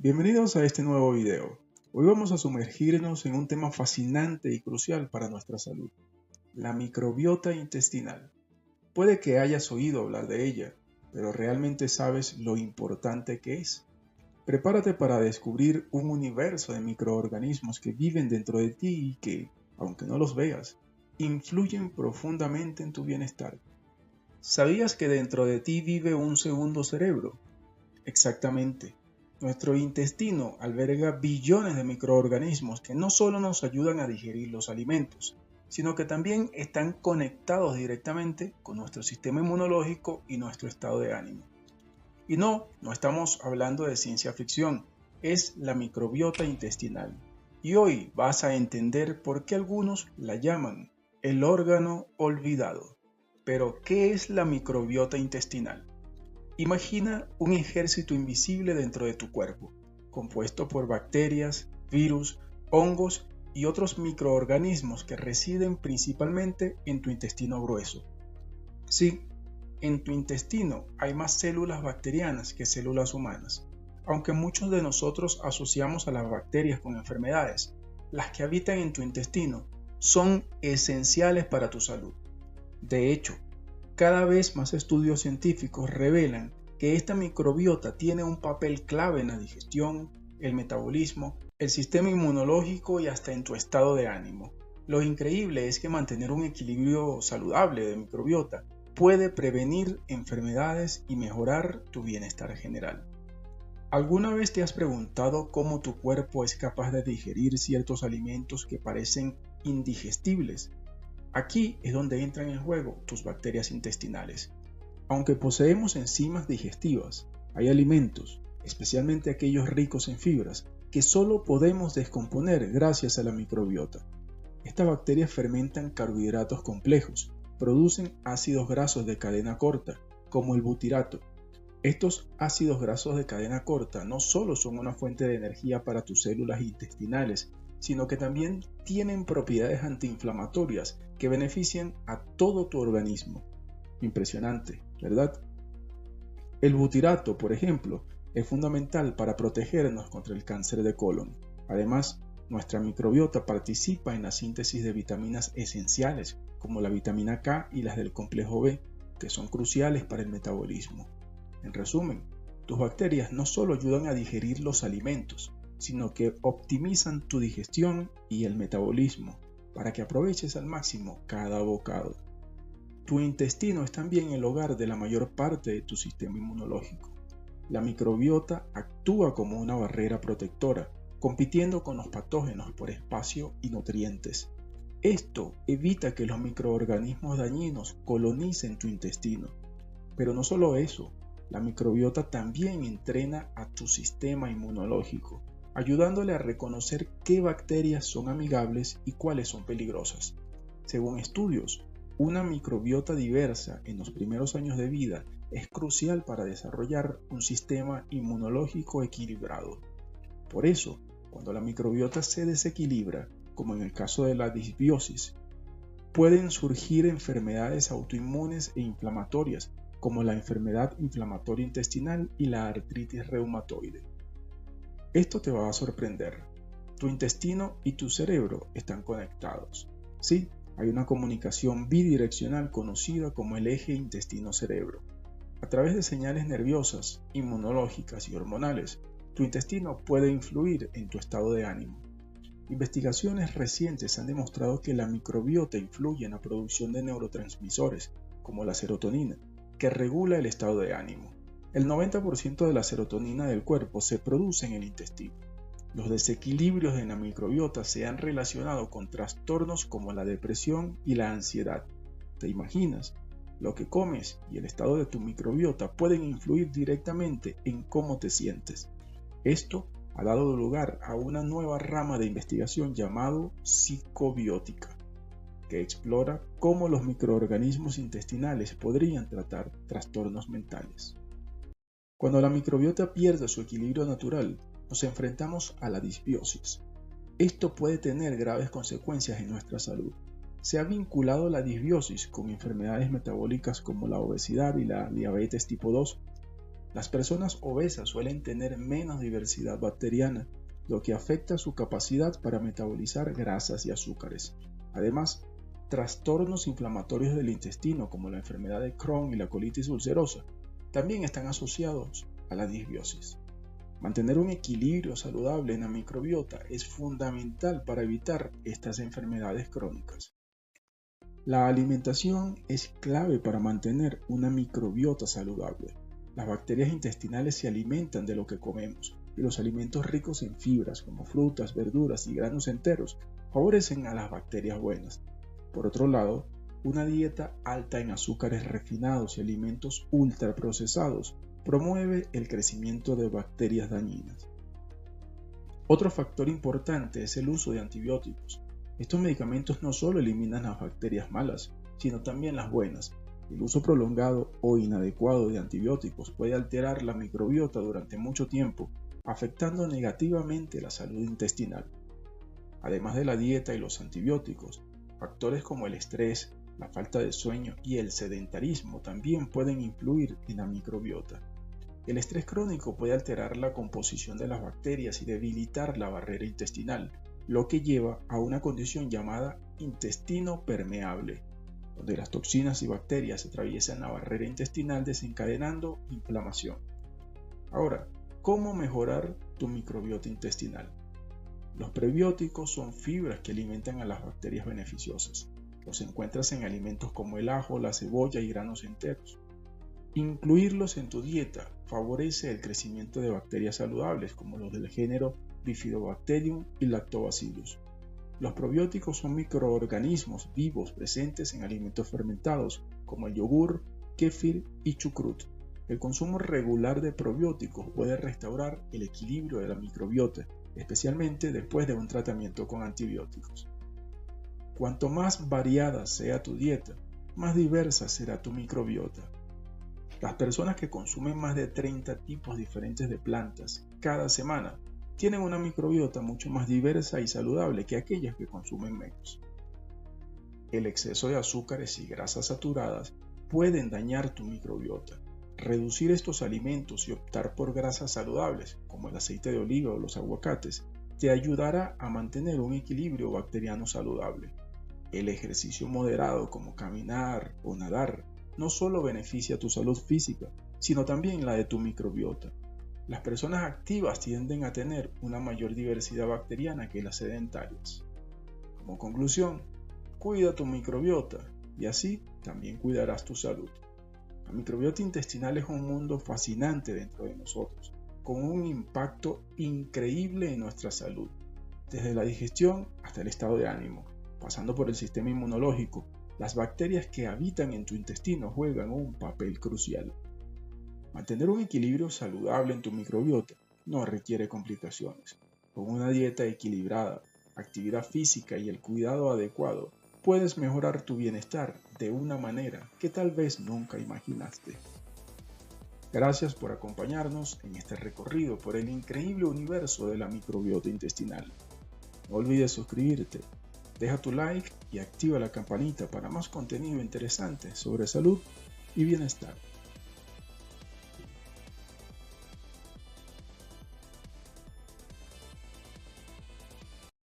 Bienvenidos a este nuevo video. Hoy vamos a sumergirnos en un tema fascinante y crucial para nuestra salud, la microbiota intestinal. Puede que hayas oído hablar de ella, pero ¿realmente sabes lo importante que es? Prepárate para descubrir un universo de microorganismos que viven dentro de ti y que, aunque no los veas, influyen profundamente en tu bienestar. ¿Sabías que dentro de ti vive un segundo cerebro? Exactamente. Nuestro intestino alberga billones de microorganismos que no solo nos ayudan a digerir los alimentos, sino que también están conectados directamente con nuestro sistema inmunológico y nuestro estado de ánimo. Y no estamos hablando de ciencia ficción, es la microbiota intestinal. Y hoy vas a entender por qué algunos la llaman el órgano olvidado. Pero, ¿qué es la microbiota intestinal? Imagina un ejército invisible dentro de tu cuerpo, compuesto por bacterias, virus, hongos y otros microorganismos que residen principalmente en tu intestino grueso. Sí, en tu intestino hay más células bacterianas que células humanas. Aunque muchos de nosotros asociamos a las bacterias con enfermedades, las que habitan en tu intestino son esenciales para tu salud. De hecho, cada vez más estudios científicos revelan que esta microbiota tiene un papel clave en la digestión, el metabolismo, el sistema inmunológico y hasta en tu estado de ánimo. Lo increíble es que mantener un equilibrio saludable de microbiota puede prevenir enfermedades y mejorar tu bienestar general. ¿Alguna vez te has preguntado cómo tu cuerpo es capaz de digerir ciertos alimentos que parecen indigestibles? Aquí es donde entran en juego tus bacterias intestinales. Aunque poseemos enzimas digestivas, hay alimentos, especialmente aquellos ricos en fibras, que solo podemos descomponer gracias a la microbiota. Estas bacterias fermentan carbohidratos complejos, producen ácidos grasos de cadena corta, como el butirato. Estos ácidos grasos de cadena corta no solo son una fuente de energía para tus células intestinales, sino que también tienen propiedades antiinflamatorias que benefician a todo tu organismo. Impresionante, ¿verdad? El butirato, por ejemplo, es fundamental para protegernos contra el cáncer de colon. Además, nuestra microbiota participa en la síntesis de vitaminas esenciales, como la vitamina K y las del complejo B, que son cruciales para el metabolismo. En resumen, tus bacterias no solo ayudan a digerir los alimentos, sino que optimizan tu digestión y el metabolismo para que aproveches al máximo cada bocado. Tu intestino es también el hogar de la mayor parte de tu sistema inmunológico. La microbiota actúa como una barrera protectora, compitiendo con los patógenos por espacio y nutrientes. Esto evita que los microorganismos dañinos colonicen tu intestino. Pero no solo eso, la microbiota también entrena a tu sistema inmunológico, ayudándole a reconocer qué bacterias son amigables y cuáles son peligrosas. Según estudios, una microbiota diversa en los primeros años de vida es crucial para desarrollar un sistema inmunológico equilibrado. Por eso, cuando la microbiota se desequilibra, como en el caso de la disbiosis, pueden surgir enfermedades autoinmunes e inflamatorias, como la enfermedad inflamatoria intestinal y la artritis reumatoide. Esto te va a sorprender. Tu intestino y tu cerebro están conectados. Sí, hay una comunicación bidireccional conocida como el eje intestino-cerebro. A través de señales nerviosas, inmunológicas y hormonales, tu intestino puede influir en tu estado de ánimo. Investigaciones recientes han demostrado que la microbiota influye en la producción de neurotransmisores, como la serotonina, que regula el estado de ánimo. El 90% de la serotonina del cuerpo se produce en el intestino. Los desequilibrios en la microbiota se han relacionado con trastornos como la depresión y la ansiedad. ¿Te imaginas? Lo que comes y el estado de tu microbiota pueden influir directamente en cómo te sientes. Esto ha dado lugar a una nueva rama de investigación llamado psicobiótica, que explora cómo los microorganismos intestinales podrían tratar trastornos mentales. Cuando la microbiota pierde su equilibrio natural, nos enfrentamos a la disbiosis. Esto puede tener graves consecuencias en nuestra salud. Se ha vinculado la disbiosis con enfermedades metabólicas como la obesidad y la diabetes tipo 2. Las personas obesas suelen tener menos diversidad bacteriana, lo que afecta su capacidad para metabolizar grasas y azúcares. Además, trastornos inflamatorios del intestino como la enfermedad de Crohn y la colitis ulcerosa también están asociados a la disbiosis. Mantener un equilibrio saludable en la microbiota es fundamental para evitar estas enfermedades crónicas. La alimentación es clave para mantener una microbiota saludable. Las bacterias intestinales se alimentan de lo que comemos y los alimentos ricos en fibras como frutas, verduras y granos enteros favorecen a las bacterias buenas. Por otro lado, una dieta alta en azúcares refinados y alimentos ultraprocesados promueve el crecimiento de bacterias dañinas. Otro factor importante es el uso de antibióticos. Estos medicamentos no solo eliminan las bacterias malas, sino también las buenas. El uso prolongado o inadecuado de antibióticos puede alterar la microbiota durante mucho tiempo, afectando negativamente la salud intestinal. Además de la dieta y los antibióticos, factores como el estrés, la falta de sueño y el sedentarismo también pueden influir en la microbiota. El estrés crónico puede alterar la composición de las bacterias y debilitar la barrera intestinal, lo que lleva a una condición llamada intestino permeable, donde las toxinas y bacterias atraviesan la barrera intestinal desencadenando inflamación. Ahora, ¿cómo mejorar tu microbiota intestinal? Los prebióticos son fibras que alimentan a las bacterias beneficiosas. Los encuentras en alimentos como el ajo, la cebolla y granos enteros. Incluirlos en tu dieta favorece el crecimiento de bacterias saludables como los del género Bifidobacterium y Lactobacillus. Los probióticos son microorganismos vivos presentes en alimentos fermentados como el yogur, kéfir y chucrut. El consumo regular de probióticos puede restaurar el equilibrio de la microbiota, especialmente después de un tratamiento con antibióticos. Cuanto más variada sea tu dieta, más diversa será tu microbiota. Las personas que consumen más de 30 tipos diferentes de plantas cada semana tienen una microbiota mucho más diversa y saludable que aquellas que consumen menos. El exceso de azúcares y grasas saturadas pueden dañar tu microbiota. Reducir estos alimentos y optar por grasas saludables, como el aceite de oliva o los aguacates, te ayudará a mantener un equilibrio bacteriano saludable. El ejercicio moderado, como caminar o nadar, no solo beneficia tu salud física, sino también la de tu microbiota. Las personas activas tienden a tener una mayor diversidad bacteriana que las sedentarias. Como conclusión, cuida tu microbiota y así también cuidarás tu salud. La microbiota intestinal es un mundo fascinante dentro de nosotros, con un impacto increíble en nuestra salud, desde la digestión hasta el estado de ánimo, pasando por el sistema inmunológico. Las bacterias que habitan en tu intestino juegan un papel crucial. Mantener un equilibrio saludable en tu microbiota no requiere complicaciones. Con una dieta equilibrada, actividad física y el cuidado adecuado, puedes mejorar tu bienestar de una manera que tal vez nunca imaginaste. Gracias por acompañarnos en este recorrido por el increíble universo de la microbiota intestinal. No olvides suscribirte, deja tu like y activa la campanita para más contenido interesante sobre salud y bienestar.